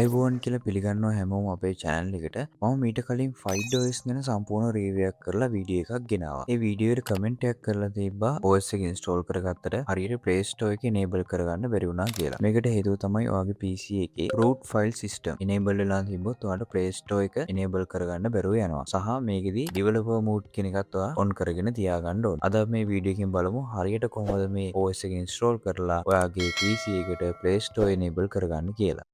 අයිබෝන් කියලා පිළිගන්නවා හැමෝම අපේ channel එකට. මම මීට කලින් 5OS ගැන සම්පූර්ණ රිවිව් එකක් කරලා වීඩියෝ එකක් ගෙනාවා. ඒ වීඩියෝ එකට කමෙන්ට් එකක් කරලා තිබ්බා OS එක install කරගත්තට හරියට Play Store එකේ enable කරගන්න බැරි වුණා කියලා. මේකට හේතුව තමයි ඔයාගේ PC එකේ root file system enable වෙලා තිබ්බොත් ඔයාලට Play Store එක enable කරගන්න බැරුව යනවා. සහ මේකෙදි developer mode කියන එකත් ඔයා on කරගෙන තියාගන්න ඕන. අද මේ වීඩියෝ එකෙන් බලමු හරියට කොහොමද මේ OS එක install කරලා ඔයාගේ PC එකට Play Store enable කරගන්න කියලා.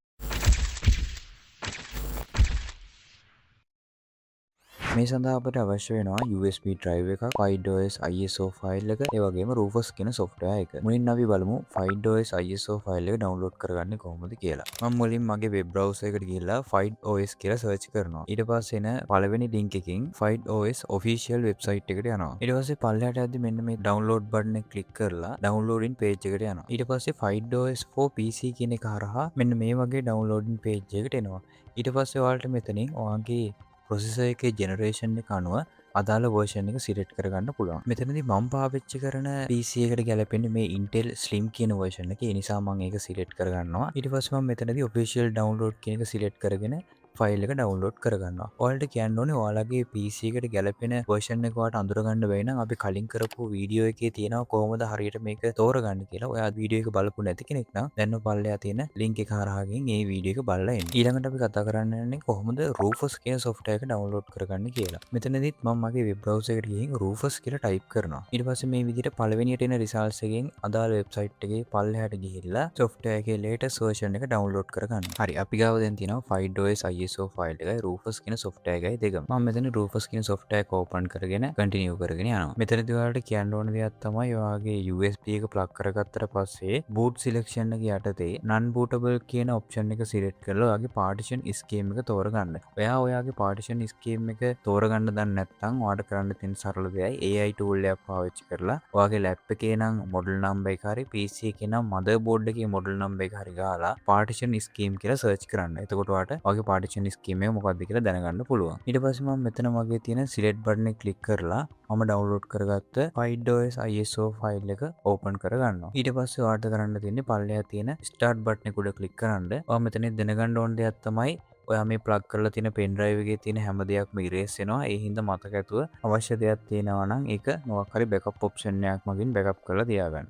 මේ සඳහා අපට අවශ්‍ය වෙනවා USB drive එකක්, FileOS ISO file එක, ඒ වගේම Rufus කියන software එක. මුලින් අපි බලමු FileOS ISO file එක download කරගන්නේ කොහොමද කියලා. මම මුලින් මගේ web browser එකට ගිහිල්ලා FileOS කියලා search කරනවා. ඊට පස්සේ එන පළවෙනි link එකකින් FileOS official website එකට යනවා. ඊට පස්සේ පල්ලෙහාට යද්දි මෙන්න මේ download button එක click කරලා downloading page එකට යනවා. ඊට පස්සේ FileOS for PC කියන එක හරහා මෙන්න මේ වගේ downloading page එකට එනවා. ඊට පස්සේ ඔයාලට මෙතනින් ඔයාගේ ප්‍රොසෙසර් එකේ ජෙනරේෂන් එක අනුව අදාළ version එක සිලෙක්ට් කරගන්න පුළුවන්. මෙතනදී මම පාවිච්චි කරන PC එකට ගැලපෙන්නේ මේ Intel Slim කියන version එක. ඒ නිසා මම ඒක සිලෙක්ට් කරගන්නවා. ඊට පස්සේ මම මෙතනදී official download කියන එක සිලෙක්ට් කරගෙන ෆයිල් එක ඩවුන්ලෝඩ් කරගන්නවා. ඔයාලට කියන්න ඕනේ ඔයාලගේ PC එකට ගැලපෙන version එක ඔයාලට අඳුරගන්න බැරි නම් අපි කලින් කරපු වීඩියෝ එකේ තියෙනවා කොහොමද හරියට මේක තෝරගන්න කියලා. ඔයා වීඩියෝ එක බලපු නැති කෙනෙක් නම් දැන් පල්ලෙහා තියෙන link එක හරහා ගිහින් මේ වීඩියෝ එක බලලා එන්න. ඊළඟට අපි කතා කරන්න යන්නේ කොහොමද Rufus කියන software එක download කරගන්න කියලා. මෙතනදිත් මම මගේ web browser එකට ගිහින් Rufus කියලා type කරනවා. ඊට පස්සේ මේ විදිහට පළවෙනියට එන results එකෙන් අදාළ website එකේ පල්ලෙහාට ගිහිල්ලා software එකේ latest version එක download කරගන්න. හරි අපි ගාව දැන් තියෙනවා FileOS ISO file එකයි Rufus කියන software එකයි දෙකම. මම මෙතන Rufus කියන software එක open කරගෙන continue කරගෙන යනවා. මෙතනදී ඔයාලට කියන්න ඕන දෙයක් තමයි ඔයාගේ USB එක plug කරගත්තට පස්සේ boot selection එක යටතේ non bootable කියන option එක select කරලා ඔයාගේ partition scheme එක තෝරගන්න. ඔයා ඔයාගේ partition scheme එක තෝරගන්න දන්නේ නැත්නම් ඔයාලට කරන්න තියෙන සරල දෙයයි AI tool එකක් පාවිච්චි කරලා ඔයාගේ lap එකේ නම් model number එක හරි PC එකේ නම් motherboard එකේ model number එක හරි ගාලා partition scheme කියලා search කරන්න. එතකොට ඔයාලට ඔයාගේ partition scheme එක මොකක්ද කියලා දැනගන්න පුළුවන්. ඊට පස්සේ මම මෙතන වගේ තියෙන select button එක click කරලා මම download කරගත්ත FileOS ISO file එක open කරගන්නවා. ඊට පස්සේ ඔයාලට කරන්න තියෙන්නේ පල්ලෙහා තියෙන start button එක උඩ click කරන්න. ඔයා මෙතන දැනගන්න ඕන දෙයක් තමයි ඔයා මේ plug කරලා තියෙන pen drive එකේ තියෙන හැම දෙයක්ම erase වෙනවා. ඒ හින්දා මතක ඇතුව අවශ්‍ය දෙයක් තියෙනවා නම් ඒක මොකක් හරි backup option එකක් මගින් backup කරලා තියාගන්න.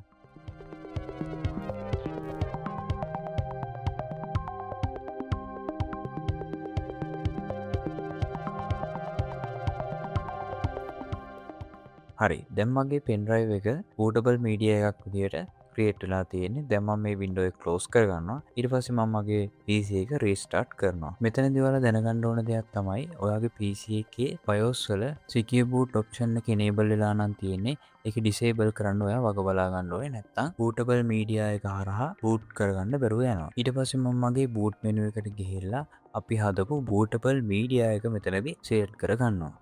හරි දැන් මගේ pen drive එක bootable media එකක් විදියට create වෙලා තියෙන්නේ. දැන් මම මේ window එක close කරගන්නවා. ඊට පස්සේ මම මගේ PC එක restart කරනවා. මෙතනදී ඔයාලා දැනගන්න ඕන දෙයක් තමයි ඔයාගේ PC එකේ BIOS වල secure boot option එක enable වෙලා නම් තියෙන්නේ. ඒක disable කරන්න ඔයා වග බලා ගන්න ඕනේ. නැත්නම් bootable media එක හරහා boot කරගන්න බැරුව යනවා. ඊට පස්සේ මම මගේ boot menu එකට ගිහිල්ලා අපි හදපු bootable media එක මෙතනදී select කරගන්නවා.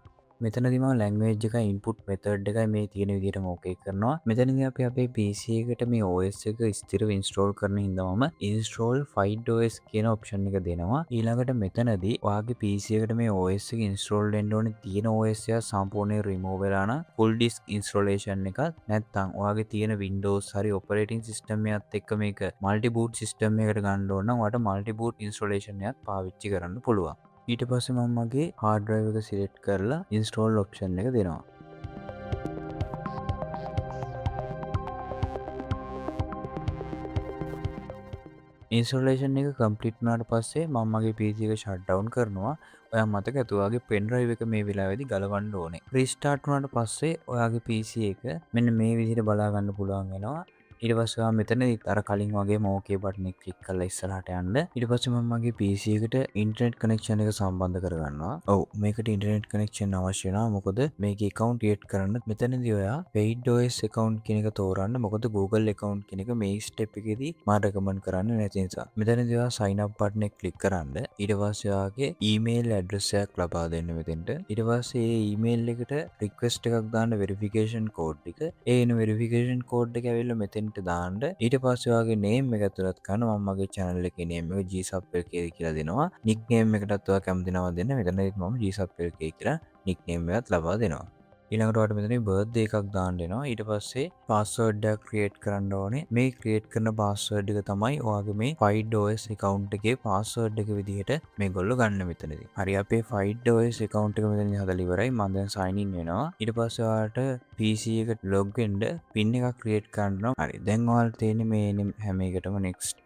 මෙතනදී මම language එකයි input method එකයි මේ තියෙන විදිහටම okay කරනවා. මෙතනදී අපි අපේ PC එකට මේ OS එක ස්ථිරව install කරන හින්දා මම install FileOS කියන option එක දෙනවා. ඊළඟට මෙතනදී ඔයාගේ PC එකට මේ OS එක install වෙන්න ඕනේ තියෙන OS එක සම්පූර්ණයෙන් remove වෙලා නම් full disk installation එකක් නැත්නම් ඔයාගේ තියෙන Windows හරි operating system එකත් එක්ක මේක multi boot system එකකට ගන්න ඕන නම් ඔයාලට multi boot installation එකක් පාවිච්චි කරන්න පුළුවන්. ඊට පස්සේ මම මගේ hard drive එක select කරලා install option එක දෙනවා. installation එක complete වුණාට පස්සේ මම මගේ PC එක shut down කරනවා. ඔයා මතක ඇතුව ඔයාගේ pen drive එක මේ වෙලාවේදී ගලවන්න ඕනේ. restart වුණාට පස්සේ ඔයාගේ PC එක මෙන්න මේ විදිහට බලා ගන්න පුළුවන් වෙනවා. ඊට පස්සේ ඔයා මෙතනදී අර කලින් වගේම OK බටන් එක ක්ලික් කරලා ඉස්සරහට යන්න. ඊට පස්සේ මම මගේ PC එකට ඉන්ටර්නෙට් කනෙක්ෂන් එක සම්බන්ධ කරගන්නවා. ඔව් මේකට ඉන්ටර්නෙට් කනෙක්ෂන් අවශ්‍ය නැහැ. මොකද මේකේ account create කරන්න මෙතනදී ඔයා paid OS account කියන එක තෝරන්න. මොකද Google account කියන එක මේ step එකේදී මම recommend කරන්නේ නැති නිසා. මෙතනදී ඔයා sign up button එක ක්ලික් කරන්න. ඊට පස්සේ ඔයාගේ email address එකක් ලබා දෙන්න මෙතෙන්ට. ඊට පස්සේ මේ email එකට request එකක් දාන්න verification code එක. ඒ එන verification code එක ඇවිල්ලා මෙතෙන් දාන්න. ඊට පස්සේ ඔයාගේ name එක ඇතුළත් කරන මම මගේ channel එකේ name එක GSUPLK කියලා දෙනවා. nickname එකටත් ඔයා කැමති නම දෙන්න. මෙතනදිත් මම GSUPLK කියලා nickname එකක් ලබා දෙනවා. ඊළඟට ඔයාලට මෙතන බර්ත්ඩේ එකක් දාන්න වෙනවා. ඊට පස්සේ පාස්වර්ඩ් එකක් ක්‍රියේට් කරන්න ඕනේ. මේ ක්‍රියේට් කරන පාස්වර්ඩ් එක තමයි ඔයාගේ මේ FidoOS account එකේ පාස්වර්ඩ් එක විදිහට මේගොල්ලෝ ගන්න මෙතනදී. හරි අපේ FidoOS account එක මෙතනදී හදලා ඉවරයි. මම දැන් sign in වෙනවා. ඊට පස්සේ ඔයාලට PC එකට log වෙන්න pin එකක් ක්‍රියේට් කරනවා. හරි දැන් ඔයාලට තියෙන්නේ මේ හැම එකටම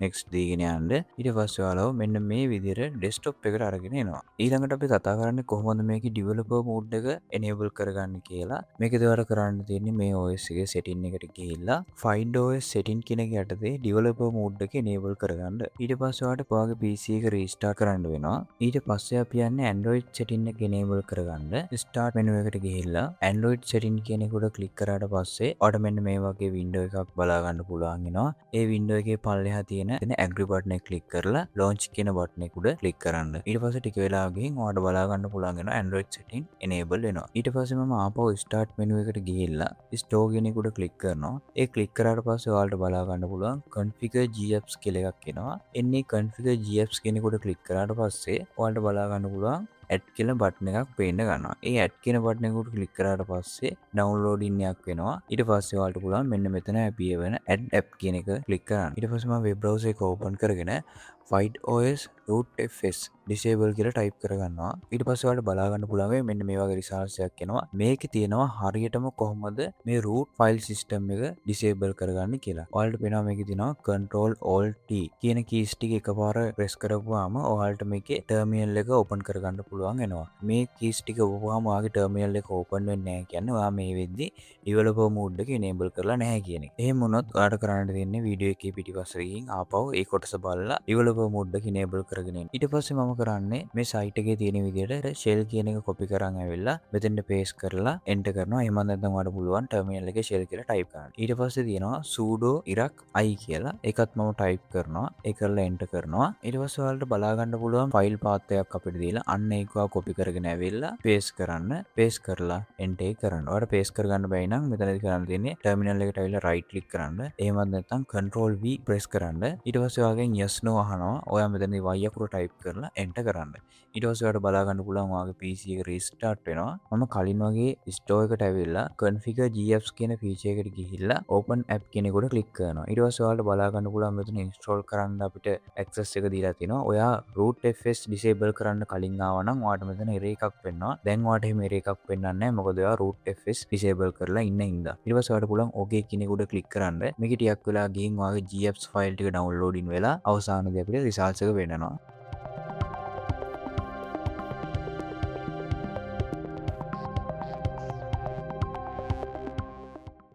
next දීගෙන යන්න. ඊට පස්සේ ඔයාලව මෙන්න මේ විදිහට desktop එකට අරගෙන එනවා. ඊළඟට අපි කතා කරන්නේ කොහොමද මේකේ developer mode එක enable කරගන්නේ කියලා. මේකේදී ඔයාලට කරන්න තියෙන්නේ මේ OS එකේ setting එකට ගිහිල්ලා FidoOS setting කියන එක යටතේ developer mode එක enable කරගන්න. ඊට පස්සේ ඔයාලට ඔයාගේ PC එක restart කරන්න වෙනවා. ඊට පස්සේ අපි යන්නේ Android setting එක enable කරගන්න. start menu එකට ගිහිල්ලා Android setting කියන එක උඩ click කරාට පස්සේ ඔයාලට මෙන්න මේ වගේ window එකක් බලා ගන්න පුළුවන් වෙනවා. ඒ window එකේ පල්ලෙහා තියෙන agree button එක click කරලා launch කියන button එක උඩ click කරන්න. ඊට පස්සේ ටික වෙලාවකින් ඔයාලට බලා ගන්න පුළුවන් වෙනවා Android setting enable වෙනවා. ඊට පස්සේ මම ආපහු start menu එකට ගිහිල්ලා store කියන එක උඩ click කරනවා. ඒ click කරාට පස්සේ ඔයාලට බලා ගන්න පුළුවන් configure gapps කියලා එකක් එනවා. එන්නේ configure gapps කියන එක උඩ click කරාට පස්සේ ඔයාලට බලා ගන්න පුළුවන් ඇඩ් කියලා බටන් එකක් පේන්න ගන්නවා. ඒ ඇඩ් කියන බටන් එක උඩ ක්ලික් කරාට පස්සේ ඩවුන්ලෝඩින් එකක් වෙනවා. ඊට පස්සේ ඔයාලට පුළුවන් මෙන්න මෙතන appear වෙන add app කියන එක ක්ලික් කරන්න. ඊට පස්සේ මම web browser එක open කරගෙන FidoOS rootfs disable කියලා type කරගන්නවා. ඊට පස්සේ ඔයාලට බලා ගන්න පුළුවන් මෙන්න මේ වගේ results එකක් එනවා. මේකේ තියෙනවා හරියටම කොහොමද මේ root file system එක disable කරගන්නේ කියලා. ඔයාලට පේනවා මේකේ තියෙනවා control alt t කියන keys ටික එකපාර press කරපුවාම ඔයාලට මේකේ terminal එක open කරගන්න පුළුවන් වෙනවා. මේ keys ටික ඔබවම ඔයාගේ terminal එක open වෙන්නේ නැහැ කියන්නේ ඔයා මේ වෙද්දි developer mode එක enable කරලා නැහැ කියන එක. එහෙම වුණොත් ඔයාලට කරන්න තියෙන්නේ වීඩියෝ එකේ පිටිපස්සට ගිහින් ආපහු ඒ කොටස බලලා developer mode එක enable කරගෙන ඉන්න. ඊට පස්සේ මම කරන්නේ මේ site එකේ තියෙන විදිහට shell කියන එක copy කරන් ඇවිල්ලා මෙතෙන්ට paste කරලා enter කරනවා. එහෙම නැත්නම් ඔයාලට පුළුවන් terminal එකේ shell කියලා type කරන්න. ඊට පස්සේ තියෙනවා sudo irak i කියලා. ඒකත් මම type කරනවා. ඒක කරලා enter කරනවා. ඊට පස්සේ ඔයාලට බලා ගන්න පුළුවන් file path එකක් අපිට දීලා අන්න ඒක copy කරගෙන ඇවිල්ලා paste කරන්න. paste කරලා enter කරන්න. ඔයාලට paste කරගන්න බැයි නම් මෙතනදී කරන්න තියෙන්නේ terminal එකට ඇවිල්ලා right click කරන්න. එහෙමත් නැත්නම් control v press කරන්න. ඊට පස්සේ ඔයාගෙන් yes no අහනවා. ඔයා මෙතනදී y අකුර type කරලා enter කරන්න. ඊට පස්සේ ඔයාලට බලා ගන්න පුළුවන් ඔයාගේ PC එක restart වෙනවා. මම කලින් වගේ store එකට ඇවිල්ලා configure gapps කියන feature එකට ගිහිල්ලා open app කියන එකට click කරනවා. ඊට පස්සේ ඔයාලට බලා ගන්න පුළුවන් මෙතන install කරන්න අපිට access එක දීලා තිනවා. ඔයා rootfs disable කරන්න කලින් ආවා නම් ඔයාලට මෙතන error එකක් වෙනවා. දැන් ඔයාලට එහෙම error එකක් වෙන්නන්නේ නැහැ. මොකද ඔයා rootfs disable කරලා ඉන්න හින්දා. ඊට පස්සේ ඔයාලට පුළුවන් okay කියන එකට click කරන්න. මේක ටිකක් වෙලා ගිහින් ඔයාගේ gapps file ටික downloading වෙලා අවසානයේදී අපිට results එක වෙන්නනවා.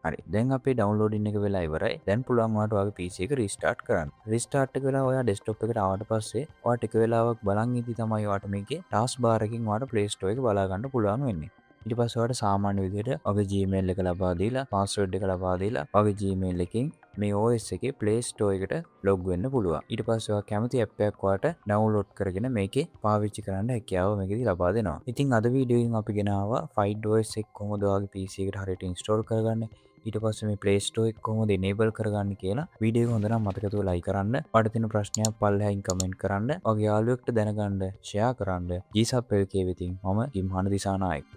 හරි දැන් අපේ ඩවුන්ලෝඩින් එක වෙලා ඉවරයි. දැන් පුළුවන් ඔයාලට ඔයාගේ PC එක රීස්ටාර්ට් කරන්න. රීස්ටාර්ට් එක වෙලා ඔයා ඩෙස්ක්ටොප් එකට ආවට පස්සේ ඔයා ටික වෙලාවක් බලන් ඉඳි තමයි ඔයාලට මේකේ ටාස්ක් බාර් එකකින් ඔයාලට Play Store එක බලා ගන්න පුළුවන් වෙන්නේ. ඊට පස්සේ ඔයාලට සාමාන්‍ය විදිහට ඔයාගේ Gmail එක ලබා දීලා පාස්වර්ඩ් එක ලබා දීලා ඔයාගේ Gmail එකෙන් මේ OS එකේ Play Store එකට log වෙන්න පුළුවන්. ඊට පස්සේ ඔයා කැමති app එකක් ඔයාලට download කරගෙන මේකේ පාවිච්චි කරන්න හැකියාව මේකෙදි ලබා දෙනවා. ඉතින් අද වීඩියෝ එකෙන් අපි ගෙනාවා FidoOS එක කොහොමද ඔයාගේ PC එකට හරියට install කරගන්නේ. ඊට පස්සේ මේ Play Store එක කොහොමද enable කරගන්නේ කියලා වීඩියෝ එක හොඳ නම් මතකතුව like කරන්න. ඔයාලට තියෙන ප්‍රශ්නයක් පල්ලෙහායින් comment කරන්න. ඔයාගේ යාළුවෙක්ට දැනගන්න share කරන්න. GSUP LK වෙතින් මම කිම්හාන දිසානායක.